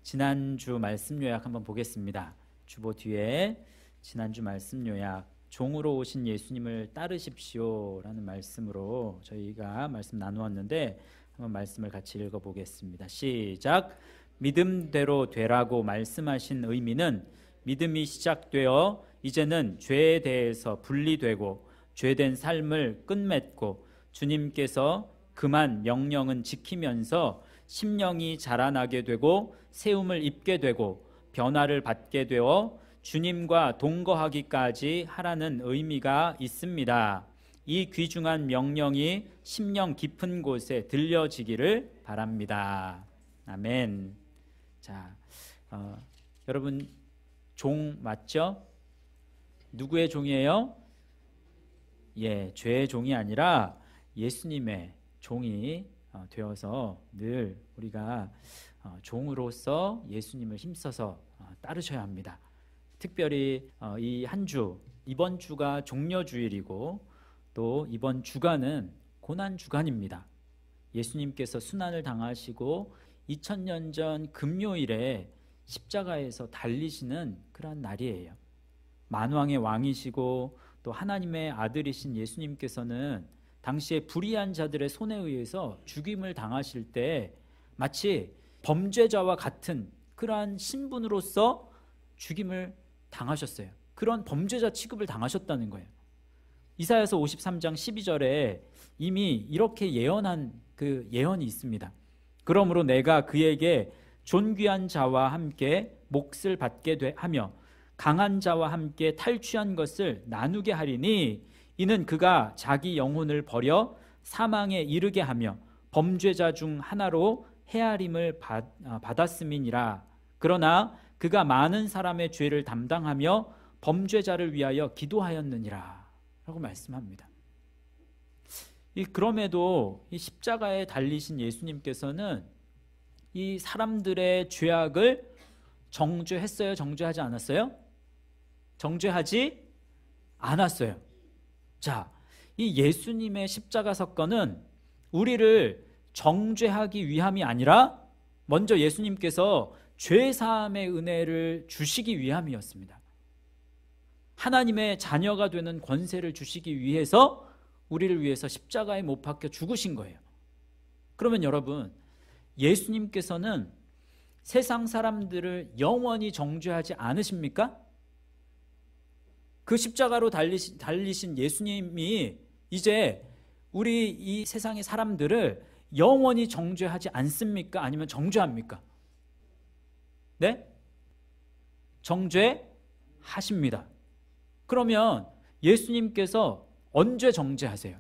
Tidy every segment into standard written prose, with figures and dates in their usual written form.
지난주 말씀 요약 한번 보겠습니다. 주보 뒤에 지난주 말씀 요약, 종으로 오신 예수님을 따르십시오 라는 말씀으로 저희가 말씀 나누었는데 한번 말씀을 같이 읽어보겠습니다. 시작. 믿음대로 되라고 말씀하신 의미는 믿음이 시작되어 이제는 죄에 대해서 분리되고 죄된 삶을 끝맺고 주님께서 그만 명령은 지키면서 심령이 자라나게 되고 세움을 입게 되고 변화를 받게 되어 주님과 동거하기까지 하라는 의미가 있습니다. 이 귀중한 명령이 심령 깊은 곳에 들려지기를 바랍니다. 아멘. 자, 여러분 종 맞죠? 누구의 종이에요? 죄의 종이 아니라 예수님의 종이 되어서 늘 우리가 종으로서 예수님을 힘써서 따르셔야 합니다. 특별히 이 한 주, 이번 주가 종려주일이고 또 이번 주간은 고난주간입니다. 예수님께서 순환을 당하시고 2000년 전 금요일에 십자가에서 달리시는 그런 날이에요. 만왕의 왕이시고 또 하나님의 아들이신 예수님께서는 당시에 불의한 자들의 손에 의해서 죽임을 당하실 때 마치 범죄자와 같은 그러한 신분으로서 죽임을 당하셨어요. 그런 범죄자 취급을 당하셨다는 거예요. 이사야서 53장 12절에 이미 이렇게 예언한 그 예언이 있습니다. 그러므로 내가 그에게 존귀한 자와 함께 몫을 받게 하며 강한 자와 함께 탈취한 것을 나누게 하리니 이는 그가 자기 영혼을 버려 사망에 이르게 하며 범죄자 중 하나로 헤아림을 받았음이니라. 그러나 그가 많은 사람의 죄를 담당하며 범죄자를 위하여 기도하였느니라 라고 말씀합니다. 그럼에도 이 십자가에 달리신 예수님께서는 이 사람들의 죄악을 정죄했어요? 정죄하지 않았어요? 정죄하지 않았어요. 자, 이 예수님의 십자가 사건은 우리를 정죄하기 위함이 아니라 먼저 예수님께서 죄사함의 은혜를 주시기 위함이었습니다. 하나님의 자녀가 되는 권세를 주시기 위해서 우리를 위해서 십자가에 못 박혀 죽으신 거예요. 그러면 여러분, 예수님께서는 세상 사람들을 영원히 정죄하지 않으십니까? 그 십자가로 달리신 예수님이 이제 우리 이 세상의 사람들을 영원히 정죄하지 않습니까? 아니면 정죄합니까? 네? 정죄하십니다. 그러면 예수님께서 언제 정죄하세요?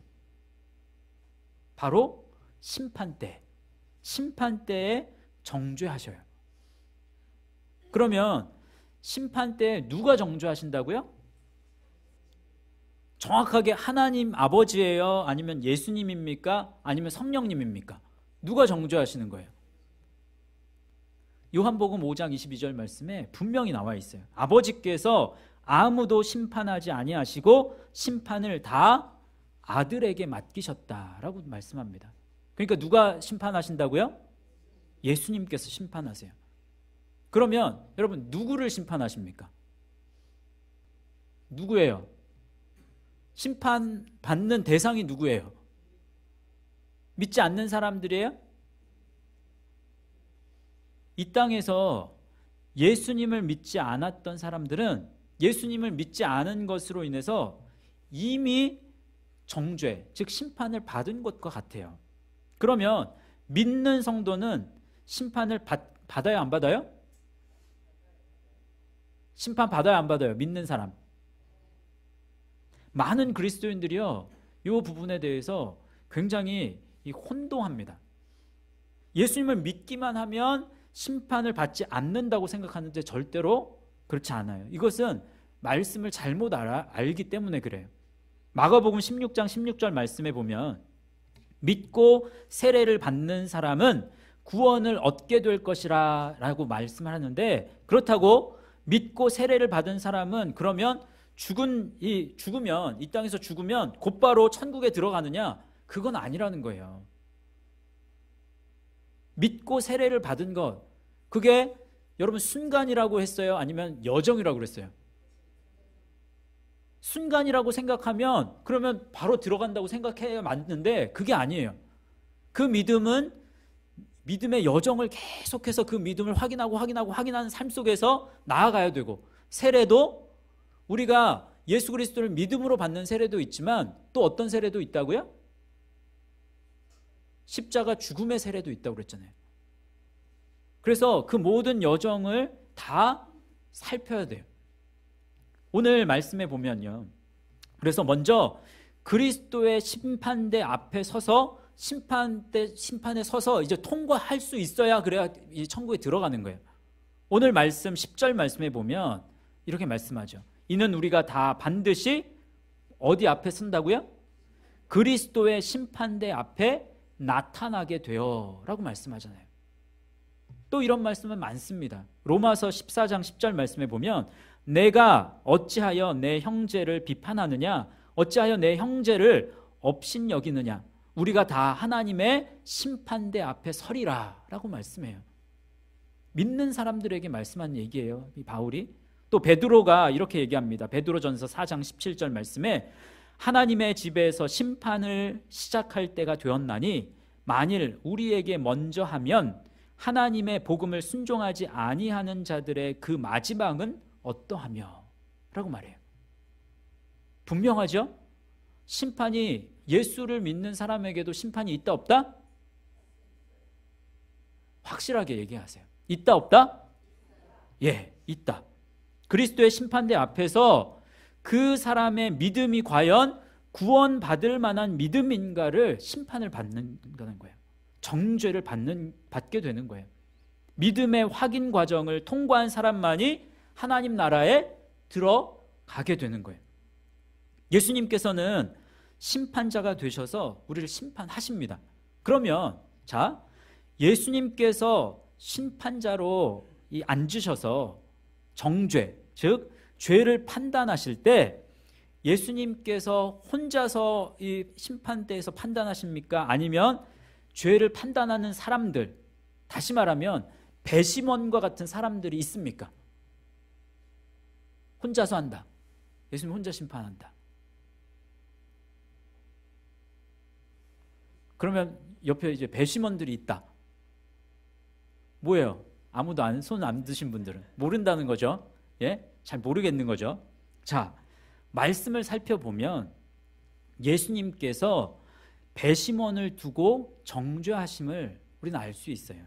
바로 심판 때. 심판 때에 정죄하셔요. 그러면 심판 때 누가 정죄하신다고요? 정확하게 하나님 아버지예요? 아니면 예수님입니까? 아니면 성령님입니까? 누가 정죄하시는 거예요? 요한복음 5장 22절 말씀에 분명히 나와 있어요. 아버지께서 아무도 심판하지 아니하시고 심판을 다 아들에게 맡기셨다라고 말씀합니다. 그러니까 누가 심판하신다고요? 예수님께서 심판하세요. 그러면 여러분 누구를 심판하십니까? 누구예요? 심판받는 대상이 누구예요? 믿지 않는 사람들이에요? 이 땅에서 예수님을 믿지 않았던 사람들은 예수님을 믿지 않은 것으로 인해서 이미 정죄, 즉 심판을 받은 것과 같아요. 그러면 믿는 성도는 심판을 받아요, 안 받아요? 심판 받아요, 안 받아요? 믿는 사람. 많은 그리스도인들이요, 이 부분에 대해서 굉장히 혼동합니다. 예수님을 믿기만 하면 심판을 받지 않는다고 생각하는데 절대로 그렇지 않아요. 이것은 말씀을 잘못 알기 때문에 그래요. 마가복음 16장 16절 말씀에 보면 믿고 세례를 받는 사람은 구원을 얻게 될 것이라 라고 말씀하는데, 그렇다고 믿고 세례를 받은 사람은 그러면 죽으면 이 땅에서 죽으면 곧바로 천국에 들어가느냐? 그건 아니라는 거예요. 믿고 세례를 받은 것, 그게 여러분 순간이라고 했어요? 아니면 여정이라고 그랬어요? 순간이라고 생각하면 그러면 바로 들어간다고 생각해야 맞는데 그게 아니에요. 그 믿음은 믿음의 여정을 계속해서 그 믿음을 확인하는 삶 속에서 나아가야 되고, 세례도 우리가 예수 그리스도를 믿음으로 받는 세례도 있지만 또 어떤 세례도 있다고요? 십자가 죽음의 세례도 있다고 그랬잖아요. 그래서 그 모든 여정을 다 살펴야 돼요. 오늘 말씀에 보면요, 그래서 먼저 그리스도의 심판대 앞에 서서 심판에 서서 이제 통과할 수 있어야 그래야 이 천국에 들어가는 거예요. 오늘 말씀 10절 말씀에 보면 이렇게 말씀하죠. 이는 우리가 다 반드시 어디 앞에 선다고요? 그리스도의 심판대 앞에 나타나게 되어 라고 말씀하잖아요. 또 이런 말씀은 많습니다. 로마서 14장 10절 말씀에 보면 내가 어찌하여 내 형제를 비판하느냐, 어찌하여 내 형제를 업신여기느냐, 우리가 다 하나님의 심판대 앞에 서리라 라고 말씀해요. 믿는 사람들에게 말씀한 얘기예요, 이 바울이. 또 베드로가 이렇게 얘기합니다. 베드로전서 4장 17절 말씀에 하나님의 집에서 심판을 시작할 때가 되었나니 만일 우리에게 먼저 하면 하나님의 복음을 순종하지 아니하는 자들의 그 마지막은 어떠하며 라고 말해요. 분명하죠? 심판이, 예수를 믿는 사람에게도 심판이 있다 없다? 확실하게 얘기하세요. 있다 없다? 예, 있다. 그리스도의 심판대 앞에서 그 사람의 믿음이 과연 구원받을 만한 믿음인가를 심판을 받는 거예요. 정죄를 받게 되는 거예요. 믿음의 확인 과정을 통과한 사람만이 하나님 나라에 들어가게 되는 거예요. 예수님께서는 심판자가 되셔서 우리를 심판하십니다. 그러면 자, 예수님께서 심판자로 앉으셔서 정죄, 즉 죄를 판단하실 때 예수님께서 혼자서 이 심판대에서 판단하십니까? 아니면 죄를 판단하는 사람들, 다시 말하면 배심원과 같은 사람들이 있습니까? 혼자서 한다. 예수님 혼자 심판한다. 그러면 옆에 이제 배심원들이 있다. 뭐예요? 아무도 손 안 드신 분들은 모른다는 거죠. 예? 잘 모르겠는 거죠. 자, 말씀을 살펴보면 예수님께서 배심원을 두고 정죄하심을 우리는 알 수 있어요.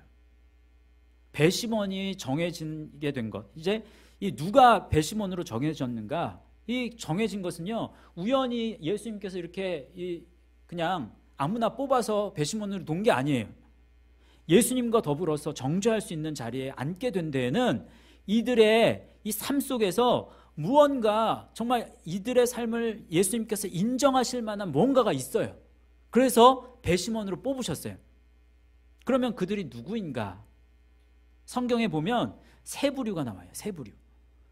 배심원이 정해지게 된 것, 이제 이 누가 배심원으로 정해졌는가? 이 정해진 것은요, 우연히 예수님께서 이렇게 그냥 아무나 뽑아서 배심원으로 놓은 게 아니에요. 예수님과 더불어서 정죄할 수 있는 자리에 앉게 된 데에는 이들의 이 삶 속에서 무언가 정말 이들의 삶을 예수님께서 인정하실 만한 뭔가가 있어요. 그래서 배심원으로 뽑으셨어요. 그러면 그들이 누구인가? 성경에 보면 세 부류가 나와요. 세 부류.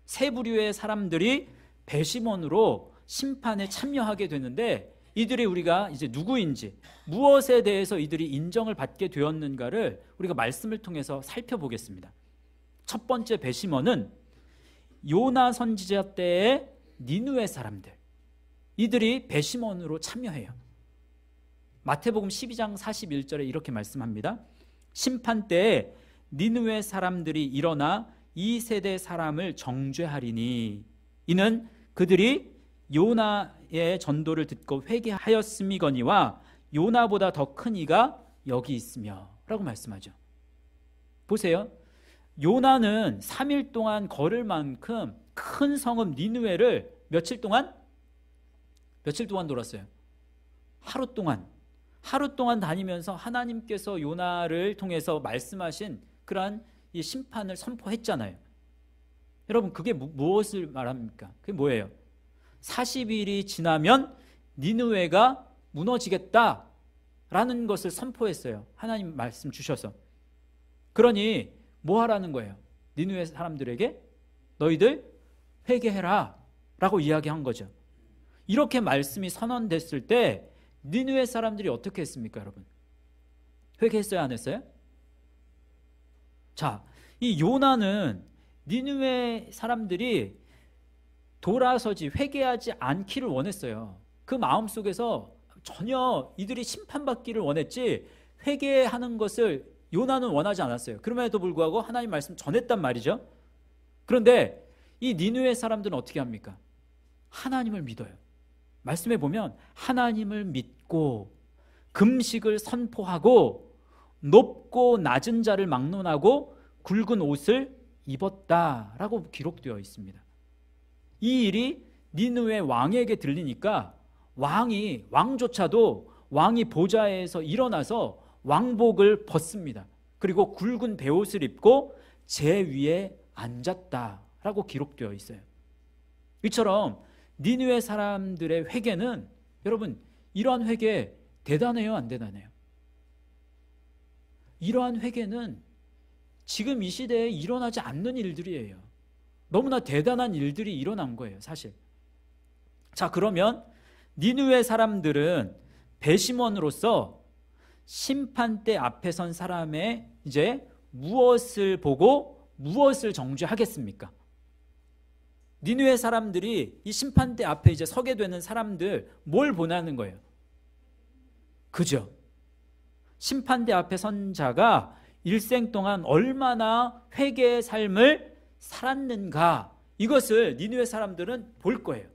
세 부류의 사람들이 배심원으로 심판에 참여하게 되는데, 이들이 우리가 이제 누구인지, 무엇에 대해서 이들이 인정을 받게 되었는가를 우리가 말씀을 통해서 살펴보겠습니다. 첫 번째 배심원은 요나 선지자 때의 니느웨 사람들, 이들이 배심원으로 참여해요. 마태복음 12장 41절에 이렇게 말씀합니다. 심판 때에 니느웨 사람들이 일어나 이 세대 사람을 정죄하리니 이는 그들이 요나의 전도를 듣고 회개하였음이거니와 요나보다 더 큰 이가 여기 있으며 라고 말씀하죠. 보세요. 요나는 3일 동안 걸을 만큼 큰 성읍 니느웨를 며칠 동안 돌았어요. 하루 동안 다니면서 하나님께서 요나를 통해서 말씀하신 그러한 이 심판을 선포했잖아요. 여러분, 그게 무엇을 말합니까? 그게 뭐예요? 40일이 지나면 니느웨가 무너지겠다라는 것을 선포했어요. 하나님 말씀 주셔서. 그러니 뭐 하라는 거예요? 니느웨 사람들에게 너희들 회개해라 라고 이야기한 거죠. 이렇게 말씀이 선언됐을 때 니느웨 사람들이 어떻게 했습니까, 여러분? 회개했어요, 안 했어요? 자, 이 요나는 니느웨 사람들이 돌아서지 회개하지 않기를 원했어요. 그 마음속에서 전혀 이들이 심판받기를 원했지 회개하는 것을 요나는 원하지 않았어요. 그럼에도 불구하고 하나님 말씀 전했단 말이죠. 그런데 이 니느웨 사람들은 어떻게 합니까? 하나님을 믿어요. 말씀에 보면 하나님을 믿고 금식을 선포하고 높고 낮은 자를 막론하고 굵은 옷을 입었다라고 기록되어 있습니다. 이 일이 니느웨 왕에게 들리니까 왕조차도 왕이 보좌에서 일어나서 왕복을 벗습니다. 그리고 굵은 베옷을 입고 제 위에 앉았다라고 기록되어 있어요. 이처럼 니느웨 사람들의 회개는, 여러분, 이러한 회개 대단해요, 안 대단해요? 이러한 회개는 지금 이 시대에 일어나지 않는 일들이에요. 너무나 대단한 일들이 일어난 거예요, 사실. 자, 그러면 니느웨 사람들은 배심원으로서 심판대 앞에 선 사람의 이제 무엇을 보고 무엇을 정죄하겠습니까? 니느웨 사람들이 이 심판대 앞에 이제 서게 되는 사람들 뭘 보냐는 거예요. 그죠? 심판대 앞에 선 자가 일생 동안 얼마나 회개의 삶을 살았는가, 이것을 니느웨 사람들은 볼 거예요.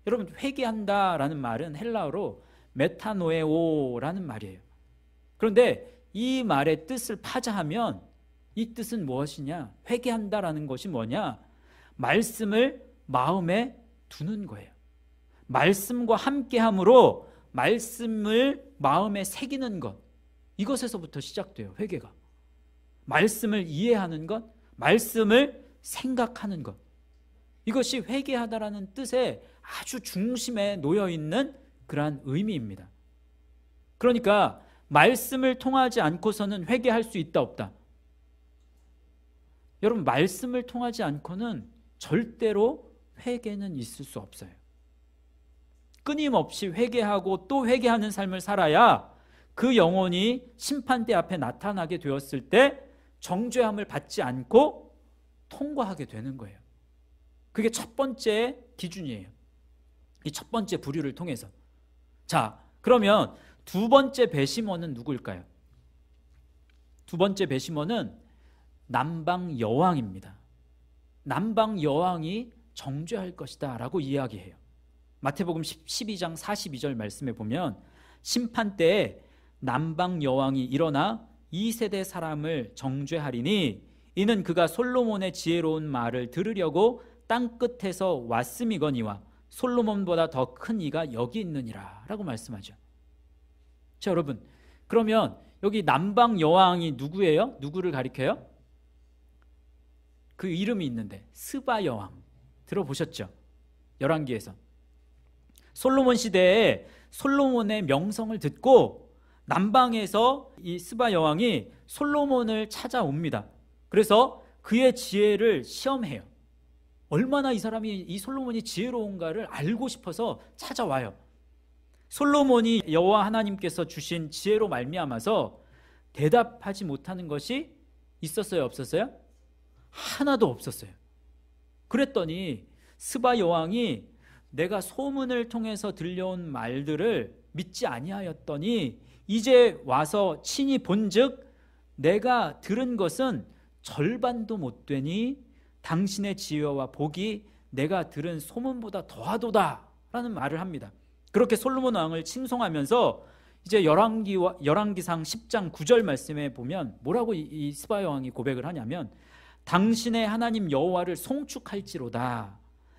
여러분, 회개한다라는 말은 헬라어로 메타노에오라는 말이에요. 그런데 이 말의 뜻을 파자하면 이 뜻은 무엇이냐? 회개한다라는 것이 뭐냐? 말씀을 마음에 두는 거예요. 말씀과 함께함으로 말씀을 마음에 새기는 것, 이것에서부터 시작돼요, 회개가. 말씀을 이해하는 것, 말씀을 생각하는 것, 이것이 회개하다라는 뜻의 아주 중심에 놓여있는 그러한 의미입니다. 그러니까 말씀을 통하지 않고서는 회개할 수 있다, 없다? 여러분, 말씀을 통하지 않고는 절대로 회개는 있을 수 없어요. 끊임없이 회개하고 또 회개하는 삶을 살아야 그 영혼이 심판대 앞에 나타나게 되었을 때 정죄함을 받지 않고 통과하게 되는 거예요. 그게 첫 번째 기준이에요. 이 첫 번째 부류를 통해서. 자, 그러면 두 번째 배심원은 누구일까요? 두 번째 배심원은 남방 여왕입니다. 남방 여왕이 정죄할 것이다 라고 이야기해요. 마태복음 12장 42절 말씀에 보면 심판때에 남방 여왕이 일어나 2세대 사람을 정죄하리니 이는 그가 솔로몬의 지혜로운 말을 들으려고 땅끝에서 왔음이거니와 솔로몬보다 더 큰 이가 여기 있느니라 라고 말씀하죠. 자, 여러분, 그러면 여기 남방 여왕이 누구예요? 누구를 가리켜요? 그 이름이 있는데 스바 여왕 들어보셨죠? 열왕기에서 솔로몬 시대에 솔로몬의 명성을 듣고 남방에서 이 스바 여왕이 솔로몬을 찾아옵니다. 그래서 그의 지혜를 시험해요. 얼마나 이 사람이, 이 솔로몬이 지혜로운가를 알고 싶어서 찾아와요. 솔로몬이 여호와 하나님께서 주신 지혜로 말미암아서 대답하지 못하는 것이 있었어요, 없었어요? 하나도 없었어요. 그랬더니 스바 여왕이 내가 소문을 통해서 들려온 말들을 믿지 아니하였더니 이제 와서 친히 본즉 내가 들은 것은 절반도 못 되니 당신의 지혜와 복이 내가 들은 소문보다 더하도다 라는 말을 합니다. 그렇게 솔로몬 왕을 칭송하면서 이제 열왕기상 10장 9절 말씀에 보면 뭐라고 이 스바 여왕이 고백을 하냐면 당신의 하나님 여호와를 송축할지로다.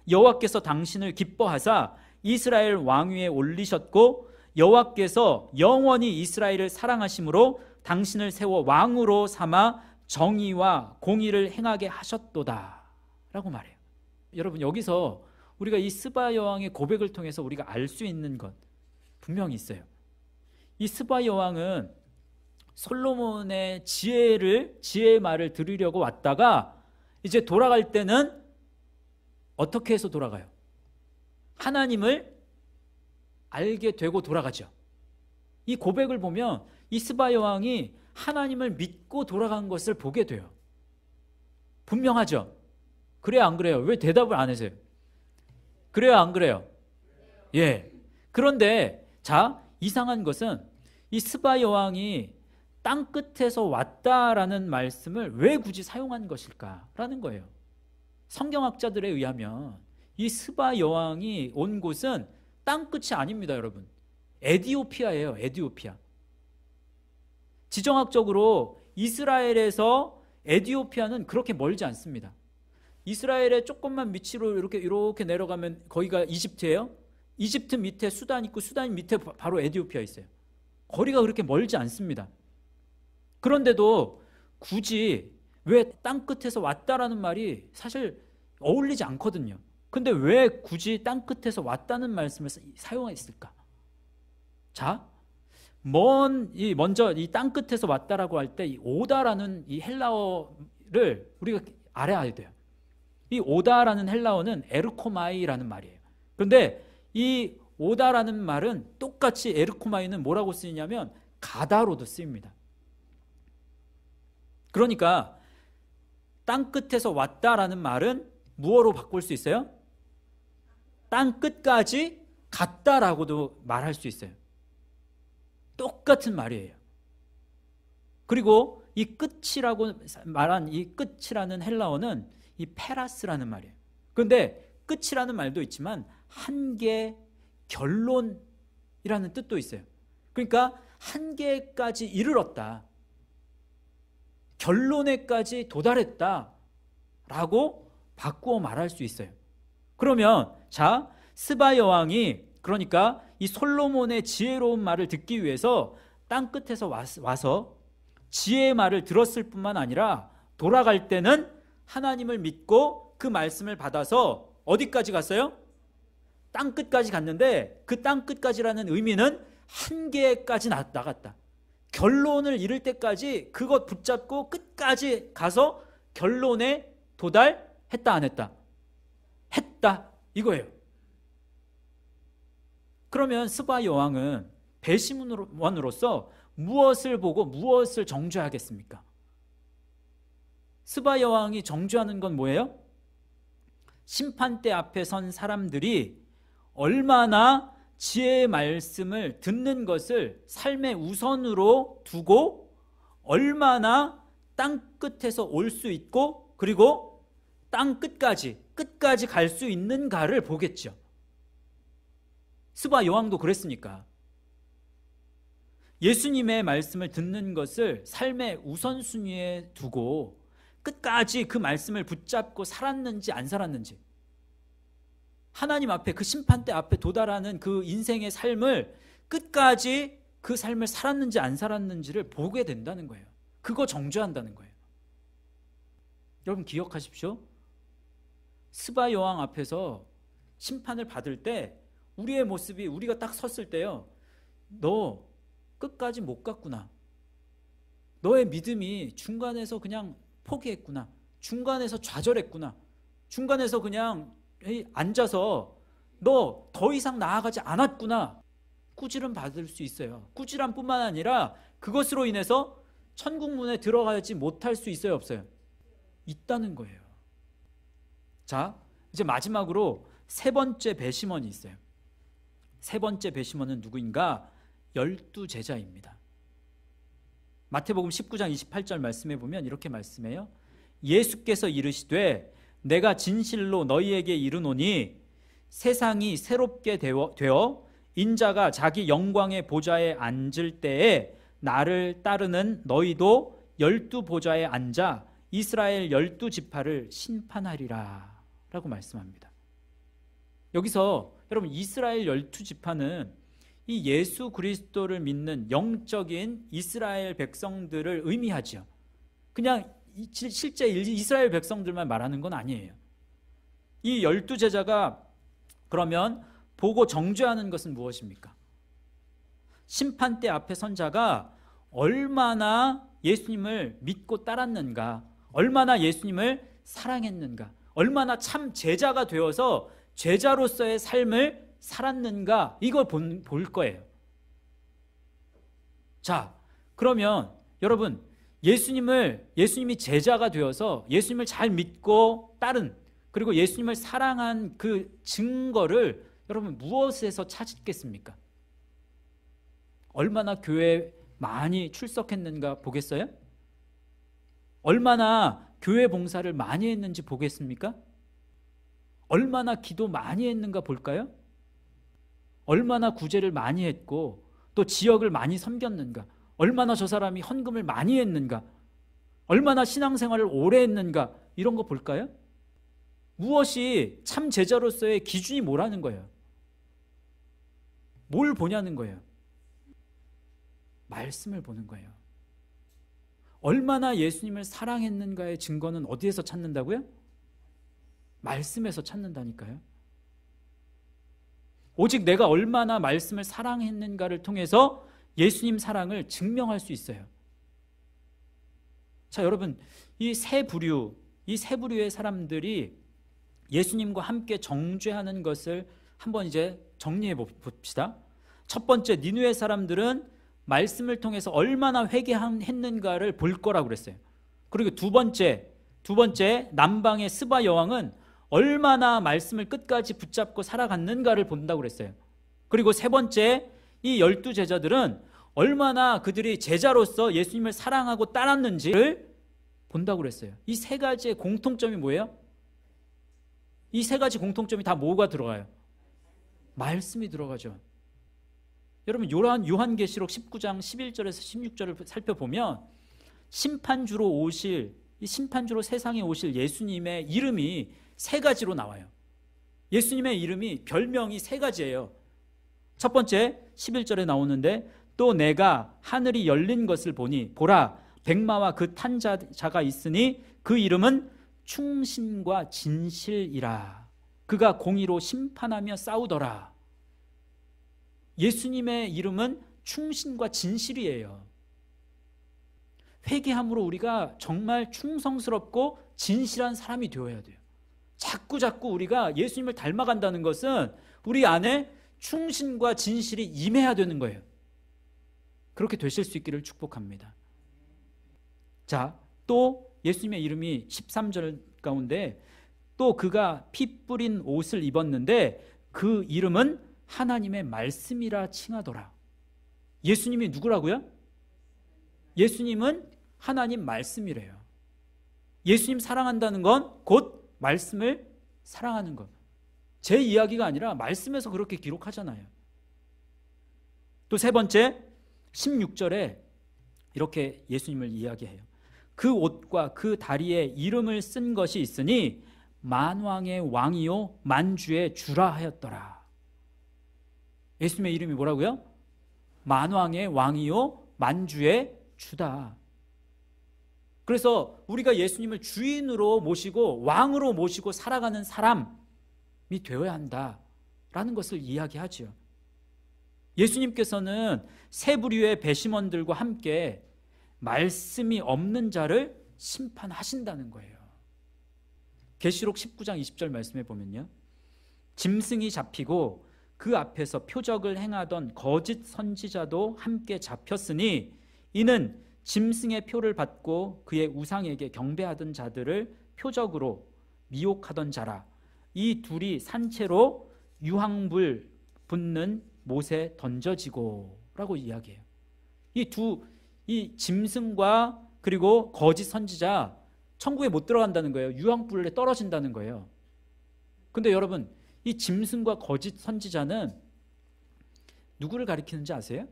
여호와께서 당신을 기뻐하사 이스라엘 왕위에 올리셨고 여호와께서 영원히 이스라엘을 사랑하심으로 당신을 세워 왕으로 삼아 정의와 공의를 행하게 하셨도다 라고 말해요. 여러분, 여기서 우리가 이 스바 여왕의 고백을 통해서 우리가 알 수 있는 것 분명히 있어요. 이 스바 여왕은 솔로몬의 지혜의 말을 들으려고 왔다가 이제 돌아갈 때는 어떻게 해서 돌아가요? 하나님을 알게 되고 돌아가죠. 이 고백을 보면 이 스바 여왕이 하나님을 믿고 돌아간 것을 보게 돼요. 분명하죠? 그래요, 안 그래요? 왜 대답을 안 하세요? 그래요, 안 그래요? 예. 그런데 자, 이상한 것은 이 스바 여왕이 땅 끝에서 왔다라는 말씀을 왜 굳이 사용한 것일까라는 거예요. 성경학자들에 의하면 이 스바 여왕이 온 곳은 땅 끝이 아닙니다, 여러분. 에디오피아예요, 에디오피아. 지정학적으로 이스라엘에서 에디오피아는 그렇게 멀지 않습니다. 이스라엘의 조금만 밑으로 이렇게 내려가면 거기가 이집트예요. 이집트 밑에 수단 있고 수단 밑에 바로 에디오피아 있어요. 거리가 그렇게 멀지 않습니다. 그런데도 굳이 왜 땅 끝에서 왔다라는 말이 사실 어울리지 않거든요. 근데 왜 굳이 땅 끝에서 왔다는 말씀을 사용했을까? 자, 먼저 이 땅 끝에서 왔다라고 할 때 이 오다라는 이 헬라어를 우리가 알아야 돼요. 이 오다라는 헬라어는 에르코마이라는 말이에요. 그런데 이 오다라는 말은 똑같이 에르코마이는 뭐라고 쓰이냐면 가다로도 쓰입니다. 그러니까 땅 끝에서 왔다라는 말은 무엇으로 바꿀 수 있어요? 땅 끝까지 갔다라고도 말할 수 있어요. 똑같은 말이에요. 그리고 이 끝이라고 말한 이 끝이라는 헬라어는 이 페라스라는 말이에요. 그런데 끝이라는 말도 있지만 한계, 결론이라는 뜻도 있어요. 그러니까 한계까지 이르렀다, 결론에까지 도달했다 라고 바꾸어 말할 수 있어요. 그러면 자, 스바 여왕이 그러니까 이 솔로몬의 지혜로운 말을 듣기 위해서 땅 끝에서 와서 지혜의 말을 들었을 뿐만 아니라 돌아갈 때는 하나님을 믿고 그 말씀을 받아서 어디까지 갔어요? 땅 끝까지 갔는데 그 땅 끝까지라는 의미는 한계까지 나갔다. 결론을 이룰 때까지 그것 붙잡고 끝까지 가서 결론에 도달했다, 안 했다? 했다, 이거예요. 그러면 스바 여왕은 배심원으로서 무엇을 보고 무엇을 정죄하겠습니까? 스바 여왕이 정죄하는 건 뭐예요? 심판대 앞에 선 사람들이 얼마나 지혜의 말씀을 듣는 것을 삶의 우선으로 두고 얼마나 땅 끝에서 올 수 있고 그리고 땅 끝까지 갈 수 있는가를 보겠죠. 스바 여왕도 그랬으니까. 예수님의 말씀을 듣는 것을 삶의 우선순위에 두고 끝까지 그 말씀을 붙잡고 살았는지 안 살았는지, 하나님 앞에 그 심판대 앞에 도달하는 그 인생의 삶을 끝까지 그 삶을 살았는지 안 살았는지를 보게 된다는 거예요. 그거 정죄한다는 거예요. 여러분 기억하십시오. 스바 여왕 앞에서 심판을 받을 때 우리의 모습이, 우리가 딱 섰을 때요, 너 끝까지 못 갔구나, 너의 믿음이 중간에서 그냥 포기했구나, 중간에서 좌절했구나, 중간에서 그냥 앉아서 너 더 이상 나아가지 않았구나, 꾸지람 받을 수 있어요. 꾸지람 뿐만 아니라 그것으로 인해서 천국문에 들어가지 못할 수 있어요, 없어요? 있다는 거예요. 자, 이제 마지막으로 세 번째 배심원이 있어요. 세 번째 배심원은 누구인가? 12제자입니다. 마태복음 19장 28절 말씀해 보면 이렇게 말씀해요. 예수께서 이르시되 내가 진실로 너희에게 이르노니 세상이 새롭게 되어 인자가 자기 영광의 보좌에 앉을 때에 나를 따르는 너희도 12보좌에 앉아 이스라엘 12지파를 심판하리라 라고 말씀합니다. 여기서 여러분 이스라엘 12지파는 이 예수 그리스도를 믿는 영적인 이스라엘 백성들을 의미하죠. 그냥 실제 이스라엘 백성들만 말하는 건 아니에요. 이 12제자가 그러면 보고 정죄하는 것은 무엇입니까? 심판대 앞에 선 자가 얼마나 예수님을 믿고 따랐는가, 얼마나 예수님을 사랑했는가, 얼마나 참 제자가 되어서 제자로서의 삶을 살았는가, 이걸 볼 거예요. 자, 그러면 여러분, 예수님이 제자가 되어서 예수님을 잘 믿고 따른, 그리고 예수님을 사랑한 그 증거를 여러분 무엇에서 찾겠습니까? 얼마나 교회에 많이 출석했는가 보겠어요? 얼마나 교회 봉사를 많이 했는지 보겠습니까? 얼마나 기도 많이 했는가 볼까요? 얼마나 구제를 많이 했고 또 지역을 많이 섬겼는가, 얼마나 저 사람이 헌금을 많이 했는가, 얼마나 신앙생활을 오래 했는가, 이런 거 볼까요? 무엇이 참 제자로서의 기준이 뭐라는 거예요? 뭘 보냐는 거예요? 말씀을 보는 거예요. 얼마나 예수님을 사랑했는가의 증거는 어디에서 찾는다고요? 말씀에서 찾는다니까요. 오직 내가 얼마나 말씀을 사랑했는가를 통해서 예수님 사랑을 증명할 수 있어요. 자, 여러분, 이 세 부류의 사람들이 예수님과 함께 정죄하는 것을 한번 이제 정리해 봅시다. 첫 번째, 니느웨 사람들은 말씀을 통해서 얼마나 회개했는가를 볼 거라고 그랬어요. 그리고 두 번째, 남방의 스바 여왕은 얼마나 말씀을 끝까지 붙잡고 살아갔는가를 본다고 그랬어요. 그리고 세 번째, 이 12 제자들은 얼마나 그들이 제자로서 예수님을 사랑하고 따랐는지를 본다고 그랬어요. 이 세 가지의 공통점이 뭐예요? 이 세 가지 공통점이 다 뭐가 들어가요? 말씀이 들어가죠. 여러분, 요한계시록 19장 11절에서 16절을 살펴보면 심판주로 세상에 오실 예수님의 이름이 세 가지로 나와요. 예수님의 이름이, 별명이 세 가지예요. 첫 번째 11절에 나오는데, 또 내가 하늘이 열린 것을 보니 보라, 백마와 그 탄 자가 있으니 그 이름은 충신과 진실이라. 그가 공의로 심판하며 싸우더라. 예수님의 이름은 충신과 진실이에요. 회개함으로 우리가 정말 충성스럽고 진실한 사람이 되어야 돼요. 자꾸 우리가 예수님을 닮아간다는 것은 우리 안에 충신과 진실이 임해야 되는 거예요. 그렇게 되실 수 있기를 축복합니다. 자, 또 예수님의 이름이 13절 가운데, 또 그가 피 뿌린 옷을 입었는데 그 이름은 하나님의 말씀이라 칭하더라. 예수님이 누구라고요? 예수님은 하나님 말씀이래요. 예수님 사랑한다는 건 곧 말씀을 사랑하는 것. 제 이야기가 아니라 말씀에서 그렇게 기록하잖아요. 또 세 번째 16절에 이렇게 예수님을 이야기해요. 그 옷과 그 다리에 이름을 쓴 것이 있으니 만왕의 왕이요 만주의 주라 하였더라. 예수님의 이름이 뭐라고요? 만왕의 왕이요 만주의 주다. 그래서 우리가 예수님을 주인으로 모시고 왕으로 모시고 살아가는 사람이 되어야 한다라는 것을 이야기하죠. 예수님께서는 세 부류의 배심원들과 함께 말씀이 없는 자를 심판하신다는 거예요. 계시록 19장 20절 말씀해 보면요, 짐승이 잡히고 그 앞에서 표적을 행하던 거짓 선지자도 함께 잡혔으니 이는 짐승의 표를 받고 그의 우상에게 경배하던 자들을 표적으로 미혹하던 자라. 이 둘이 산채로 유황불 붙는 못에 던져지고 라고 이야기해요. 이 짐승과 그리고 거짓 선지자 천국에 못 들어간다는 거예요. 유황불에 떨어진다는 거예요. 근데 여러분, 이 짐승과 거짓 선지자는 누구를 가리키는지 아세요?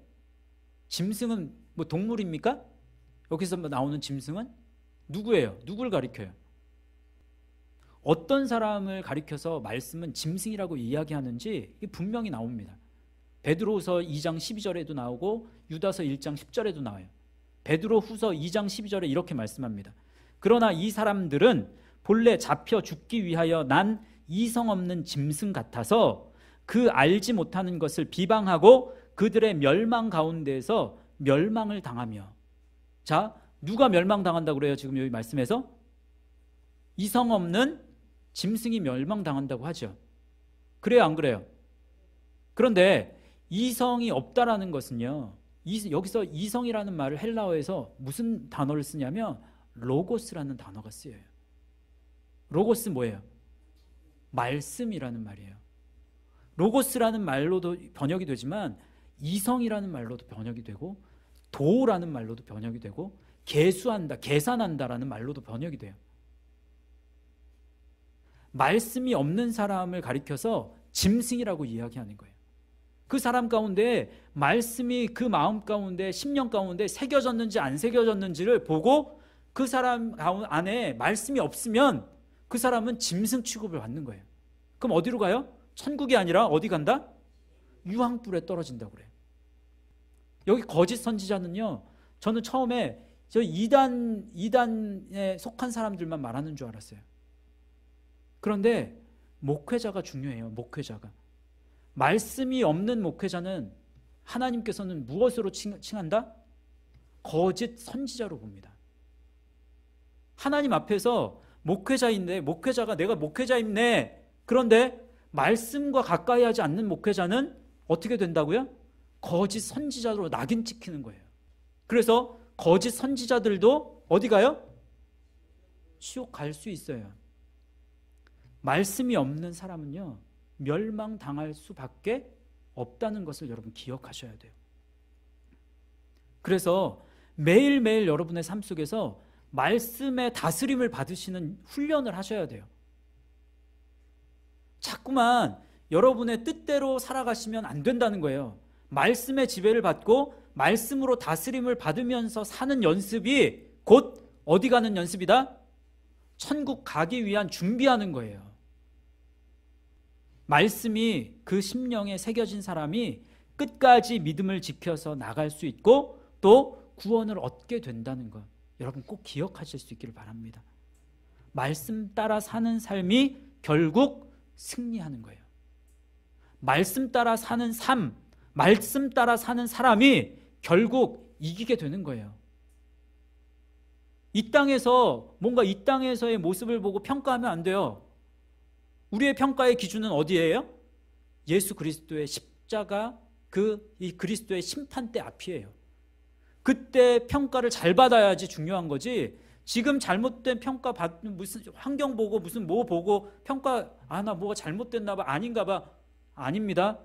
짐승은 뭐 동물입니까? 여기서 나오는 짐승은 누구예요? 누구를 가리켜요? 어떤 사람을 가리켜서 말씀은 짐승이라고 이야기하는지 분명히 나옵니다. 베드로후서 2장 12절에도 나오고 유다서 1장 10절에도 나와요. 베드로후서 2장 12절에 이렇게 말씀합니다. 그러나 이 사람들은 본래 잡혀 죽기 위하여 난 이성 없는 짐승 같아서 그 알지 못하는 것을 비방하고 그들의 멸망 가운데에서 멸망을 당하며. 자, 누가 멸망당한다고 그래요? 지금 여기 말씀에서 이성 없는 짐승이 멸망당한다고 하죠. 그래요, 안 그래요? 그런데 이성이 없다라는 것은요, 여기서 이성이라는 말을 헬라어에서 무슨 단어를 쓰냐면 로고스라는 단어가 쓰여요. 로고스 뭐예요? 말씀이라는 말이에요. 로고스라는 말로도 번역이 되지만 이성이라는 말로도 번역이 되고 도라는 말로도 번역이 되고 계수한다, 계산한다라는 말로도 번역이 돼요. 말씀이 없는 사람을 가리켜서 짐승이라고 이야기하는 거예요. 그 사람 가운데 말씀이 그 마음 가운데, 심령 가운데 새겨졌는지 안 새겨졌는지를 보고 그 사람 안에 말씀이 없으면 그 사람은 짐승 취급을 받는 거예요. 그럼 어디로 가요? 천국이 아니라 어디 간다? 유황불에 떨어진다고 그래요. 여기 거짓 선지자는요, 저는 처음에 저 이단에 속한 사람들만 말하는 줄 알았어요. 그런데 목회자가 중요해요. 목회자가. 말씀이 없는 목회자는 하나님께서는 무엇으로 칭한다? 거짓 선지자로 봅니다. 하나님 앞에서 목회자인데, 목회자가 내가 목회자입네. 그런데 말씀과 가까이 하지 않는 목회자는 어떻게 된다고요? 거짓 선지자로 낙인 찍히는 거예요. 그래서 거짓 선지자들도 어디 가요? 지옥 갈 수 있어요. 말씀이 없는 사람은요, 멸망당할 수밖에 없다는 것을 여러분 기억하셔야 돼요. 그래서 매일매일 여러분의 삶 속에서 말씀의 다스림을 받으시는 훈련을 하셔야 돼요. 자꾸만 여러분의 뜻대로 살아가시면 안 된다는 거예요. 말씀의 지배를 받고 말씀으로 다스림을 받으면서 사는 연습이 곧 어디 가는 연습이다? 천국 가기 위한 준비하는 거예요. 말씀이 그 심령에 새겨진 사람이 끝까지 믿음을 지켜서 나갈 수 있고 또 구원을 얻게 된다는 것, 여러분 꼭 기억하실 수 있기를 바랍니다. 말씀 따라 사는 삶이 결국 승리하는 거예요. 말씀 따라 사는 삶, 말씀 따라 사는 사람이 결국 이기게 되는 거예요. 이 땅에서 뭔가 이 땅에서의 모습을 보고 평가하면 안 돼요. 우리의 평가의 기준은 어디예요? 예수 그리스도의 십자가, 이 그리스도의 심판대 앞이에요. 그때 평가를 잘 받아야지 중요한 거지. 지금 잘못된 평가 받는, 무슨 환경 보고 무슨 뭐 보고 평가, 나 뭐가 잘못됐나 봐, 아닌가 봐. 아닙니다.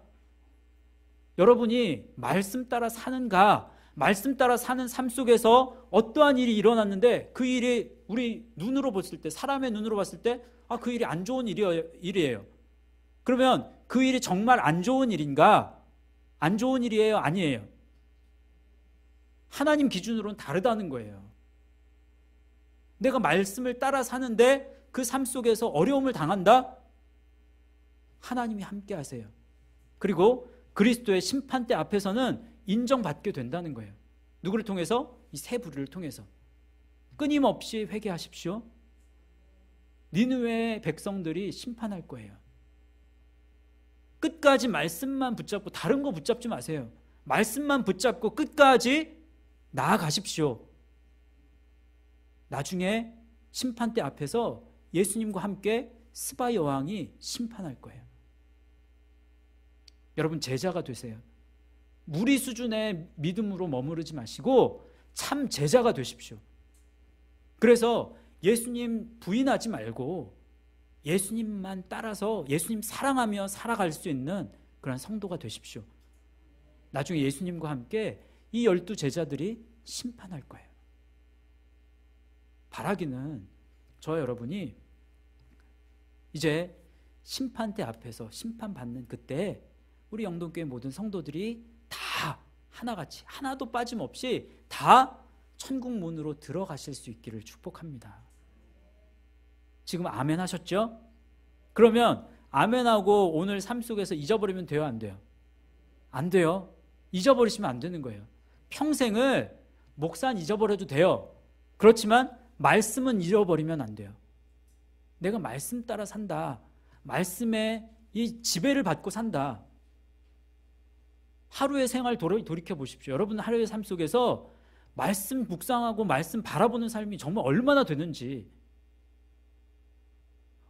여러분이 말씀 따라 사는가, 말씀 따라 사는 삶 속에서 어떠한 일이 일어났는데 그 일이 우리 눈으로 봤을 때, 사람의 눈으로 봤을 때 그 일이 안 좋은 일이에요. 그러면 그 일이 정말 안 좋은 일인가? 안 좋은 일이에요? 아니에요? 하나님 기준으로는 다르다는 거예요. 내가 말씀을 따라 사는데 그 삶 속에서 어려움을 당한다? 하나님이 함께 하세요. 그리고 그리스도의 심판대 앞에서는 인정받게 된다는 거예요. 누구를 통해서? 이 세 부류를 통해서. 끊임없이 회개하십시오. 니느웨의 백성들이 심판할 거예요. 끝까지 말씀만 붙잡고 다른 거 붙잡지 마세요. 말씀만 붙잡고 끝까지 나아가십시오. 나중에 심판대 앞에서 예수님과 함께 스바 여왕이 심판할 거예요. 여러분 제자가 되세요. 무리 수준의 믿음으로 머무르지 마시고 참 제자가 되십시오. 그래서 예수님 부인하지 말고 예수님만 따라서 예수님 사랑하며 살아갈 수 있는 그런 성도가 되십시오. 나중에 예수님과 함께 이 12 제자들이 심판할 거예요. 바라기는 저와 여러분이 이제 심판대 앞에서 심판받는 그때 우리 영동교회 모든 성도들이 다 하나같이 하나도 빠짐없이 다 천국 문으로 들어가실 수 있기를 축복합니다. 지금 아멘 하셨죠? 그러면 아멘하고 오늘 삶 속에서 잊어버리면 돼요? 안 돼요? 안 돼요. 잊어버리시면 안 되는 거예요. 평생을 목사는 잊어버려도 돼요. 그렇지만 말씀은 잃어버리면 안 돼요. 내가 말씀 따라 산다. 말씀에 이 지배를 받고 산다. 하루의 생활 돌이켜 보십시오. 여러분 하루의 삶 속에서 말씀 묵상하고 말씀 바라보는 삶이 정말 얼마나 되는지,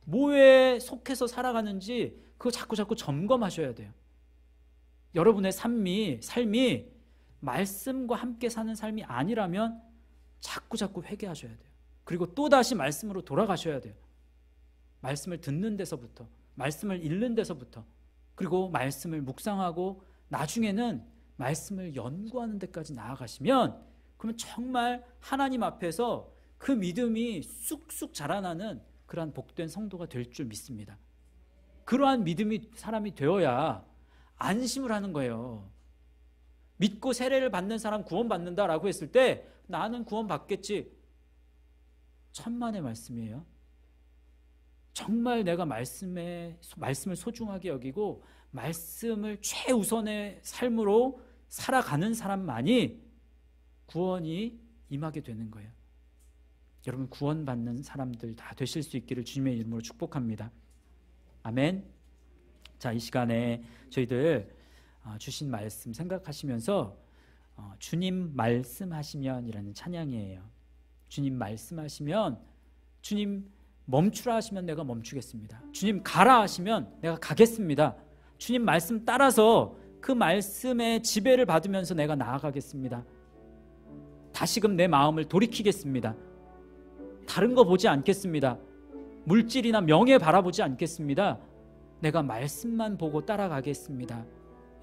뭐에 속해서 살아가는지 그거 자꾸 점검하셔야 돼요. 여러분의 삶이 말씀과 함께 사는 삶이 아니라면 자꾸 회개하셔야 돼요. 그리고 또다시 말씀으로 돌아가셔야 돼요. 말씀을 듣는 데서부터, 말씀을 읽는 데서부터, 그리고 말씀을 묵상하고 나중에는 말씀을 연구하는 데까지 나아가시면, 그러면 정말 하나님 앞에서 그 믿음이 쑥쑥 자라나는 그러한 복된 성도가 될 줄 믿습니다. 그러한 믿음이 사람이 되어야 안심을 하는 거예요. 믿고 세례를 받는 사람 구원받는다라고 했을 때 나는 구원받겠지. 천만의 말씀이에요. 정말 내가 말씀을 소중하게 여기고 말씀을 최우선의 삶으로 살아가는 사람만이 구원이 임하게 되는 거예요. 여러분, 구원받는 사람들 다 되실 수 있기를 주님의 이름으로 축복합니다. 아멘. 자, 이 시간에 저희들 주신 말씀 생각하시면서 주님 말씀하시면 이라는 찬양이에요. 주님 말씀하시면, 주님 멈추라 하시면 내가 멈추겠습니다. 주님 가라 하시면 내가 가겠습니다. 주님 말씀 따라서 그 말씀의 지배를 받으면서 내가 나아가겠습니다. 다시금 내 마음을 돌이키겠습니다. 다른 거 보지 않겠습니다. 물질이나 명예 바라보지 않겠습니다. 내가 말씀만 보고 따라가겠습니다.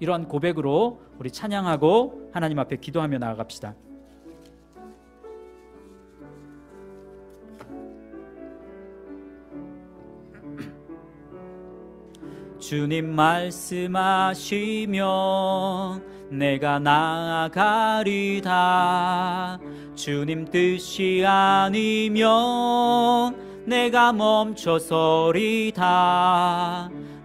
이러한 고백으로 우리 찬양하고 하나님 앞에 기도하며 나아갑시다. 주님 말씀하시면 내가 나아가리다. 주님 뜻이 아니면 내가 멈춰서리다.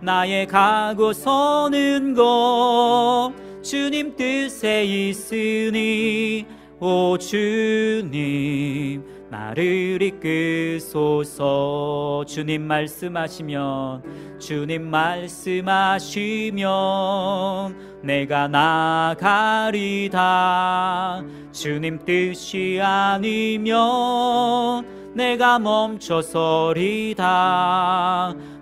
나의 가고 서는 곳 주님 뜻에 있으니 오 주님 나를 이끄소서. 주님 말씀하시면 내가 나가리다. 주님 뜻이 아니면 내가 멈춰서리다.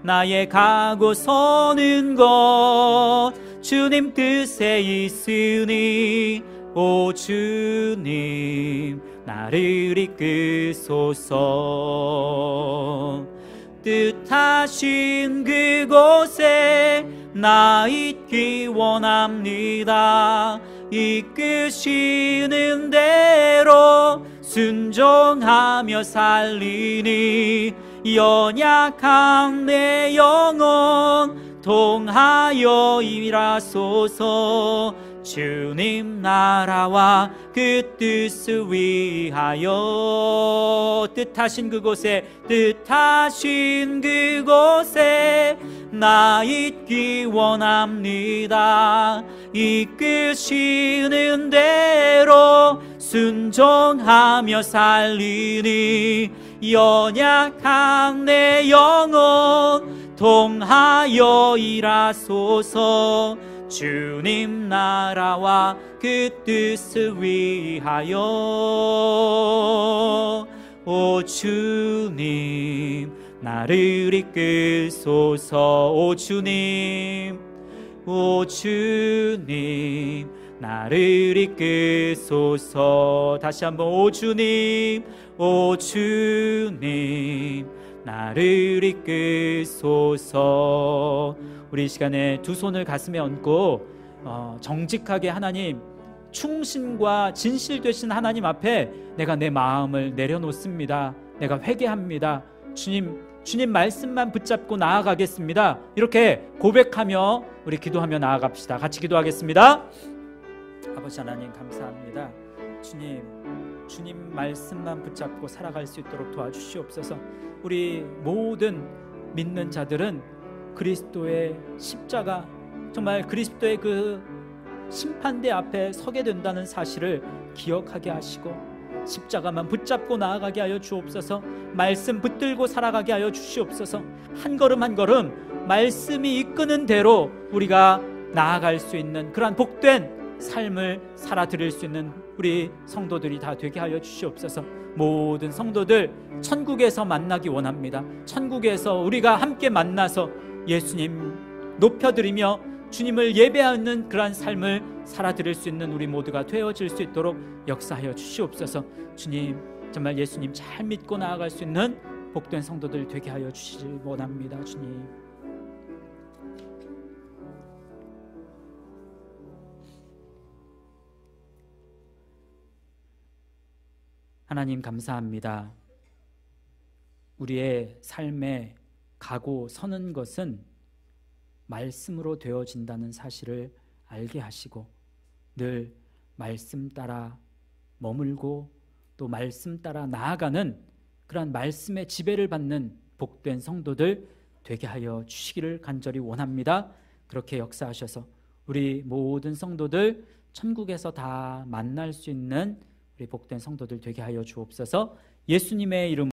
나의 가고 서는 곳 주님 뜻에 있으니 오 주님 나를 이끄소서. 뜻하신 그곳에 나 있기 원합니다. 이끄시는 대로 순종하며 살리니 연약한 내 영혼 통하여 일하소서. 주님 나라와 그 뜻을 위하여 뜻하신 그곳에 나 있기 원합니다. 이끄시는 대로 순종하며 살리니 연약한 내 영혼 통하여 일하소서. 주님 나라와 그 뜻을 위하여 오 주님 나를 이끄소서. 오 주님 나를 이끄소서. 다시 한번 오 주님 나를 이끄소서. 우리 이 시간에 두 손을 가슴에 얹고 정직하게 하나님, 충신과 진실 되신 하나님 앞에 내가 내 마음을 내려놓습니다. 내가 회개합니다. 주님 말씀만 붙잡고 나아가겠습니다. 이렇게 고백하며 우리 기도하며 나아갑시다. 같이 기도하겠습니다. 아버지 하나님 감사합니다. 주님 말씀만 붙잡고 살아갈 수 있도록 도와주시옵소서. 우리 모든 믿는 자들은 그리스도의 십자가, 정말 그리스도의 그 심판대 앞에 서게 된다는 사실을 기억하게 하시고 십자가만 붙잡고 나아가게 하여 주옵소서. 말씀 붙들고 살아가게 하여 주시옵소서. 한 걸음 한 걸음 말씀이 이끄는 대로 우리가 나아갈 수 있는 그러한 복된 삶을 살아드릴 수 있는 우리 성도들이 다 되게 하여 주시옵소서. 모든 성도들 천국에서 만나기 원합니다. 천국에서 우리가 함께 만나서 예수님 높여드리며 주님을 예배하는 그러한 삶을 살아드릴 수 있는 우리 모두가 되어질 수 있도록 역사하여 주시옵소서. 주님, 정말 예수님 잘 믿고 나아갈 수 있는 복된 성도들 되게 하여 주시길 원합니다. 주님, 하나님 감사합니다. 우리의 삶에 가고 서는 것은 말씀으로 되어진다는 사실을 알게 하시고 늘 말씀 따라 머물고 또 말씀 따라 나아가는 그러한 말씀의 지배를 받는 복된 성도들 되게 하여 주시기를 간절히 원합니다. 그렇게 역사하셔서 우리 모든 성도들 천국에서 다 만날 수 있는 우리 복된 성도들 되게 하여 주옵소서. 예수님의 이름